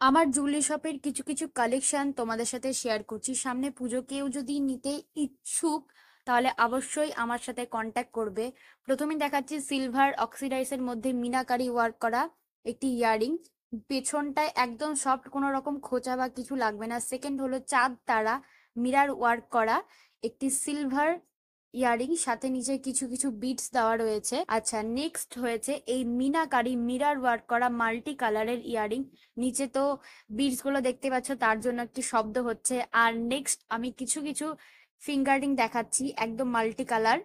আমার জুয়েলারি শপের কিছু কিছু কালেকশন তোমাদের সাথে শেয়ার করছি। সামনে পুজো, কেউ যদি নিতে ইচ্ছুক তাহলে অবশ্যই আমার সাথে কন্ট্যাক্ট করবে। প্রথমে দেখাচ্ছি সিলভার অক্সিডাইজের মধ্যে মিনাকারি ওয়ার্ক করা একটি ইয়াররিং। পেছনটায় একদম সফট, কোনো রকম খোঁচা বা কিছু লাগবে না। সেকেন্ড হলো চাঁদ তারা মিরার ওয়ার্ক করা একটি সিলভার ইয়ারিং, সাথে নিচে কিছু কিছু বিটস দেওয়া রয়েছে। আচ্ছা, নেক্সট হয়েছে এই মিনাকারি মিরার ওয়ার্ক করা মাল্টি কালারের ইয়ারিং। নিচে তো বিটস গুলো দেখতে পাচ্ছ, তার জন্য একটি শব্দ হচ্ছে। আর নেক্সট আমি কিছু কিছু ফিঙ্গারিং দেখাচ্ছি, একদম মাল্টি কালার,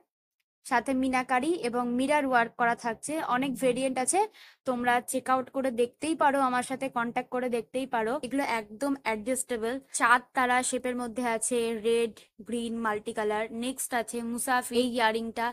সাথে মিনাকারি এবং মিরার ওয়ার্ক করা থাকছে। অনেক ভেরিয়েন্ট আছে, তোমরা চেক আউট করে দেখতেই পারো, আমার সাথে কন্ট্যাক্ট করে দেখতেই পারো। এগুলো একদম অ্যাডজাস্টেবল। চাঁদ তারা শেপের মধ্যে আছে, red green multi colour. Next আছে মুসাফি এই ইয়ারিংটা,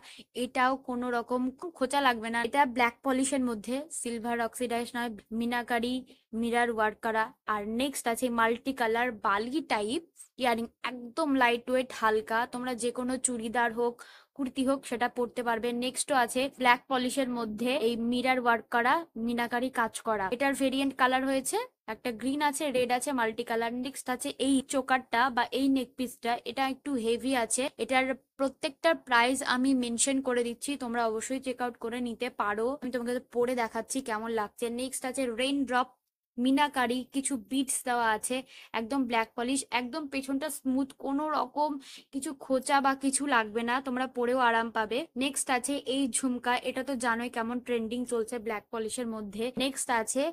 এটাও কোনো রকম খোঁচা লাগবে না। এটা ব্ল্যাক পলিশের মধ্যে, সিলভার অক্সিডাইজ নয়, মিনাকারি মিরার ওয়ার্ক করা। আর নেক্সট আছে মাল্টি কালার বালি টাইপ ইয়ারিং, একদম লাইট ওয়েট হালকা, তোমরা যে কোনো চুড়িদার হোক কুর্তি হোক সেটা পরতে পারবে। নেক্সটও আছে ব্ল্যাক পলিশের মধ্যে এই মিরার ওয়ার্ক করা মিনাকারি কাজ করা। এটার ভেরিয়েন্ট কালার হয়েছে, একটা গ্রিন আছে, রেড আছে, মাল্টি কালার। নেক্সট আছে এই চোকারটা বা এই নেক পিসটা, এটা একটু হেভি আছে। এটার প্রত্যেকটার প্রাইস আমি মেনশন করে দিচ্ছি, তোমরা অবশ্যই চেক আউট করে নিতে পারো। আমি তোমাকে পরে দেখাচ্ছি কেমন লাগছে। নেক্সট আছে রেইন ড্রপ মিনাকারি, কিছু বিটস দেওয়া আছে, একদম ব্ল্যাক পলিশ, একদম পেছনটা স্মুথ, কোনো রকম কিছু খোঁচা বা কিছু লাগবে না, তোমরা পরেও আরাম পাবে। নেক্সট আছে এই ঝুমকা, এটা তো জানোই কেমন ট্রেন্ডিং চলছে ব্ল্যাক পলিশের মধ্যে। নেক্সট আছে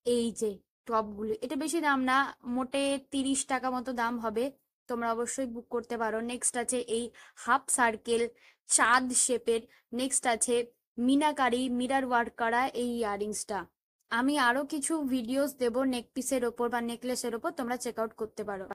এই যে টপগুলো, এটা বেশি দাম না, মোটে 30 টাকা মতো দাম হবে, তোমরা অবশ্যই বুক করতে পারো। নেক্সট আছে এই হাফ সার্কেল চাঁদ শেপের। নেক্সট আছে মিনাকারি মিরার ওয়ার্ক করা এই ইয়ারিংসটা। আমি আরো কিছু ভিডিওস দেবো নেক পিসের ওপর বা নেকলেসের ওপর, তোমরা চেক আউট করতে পারো।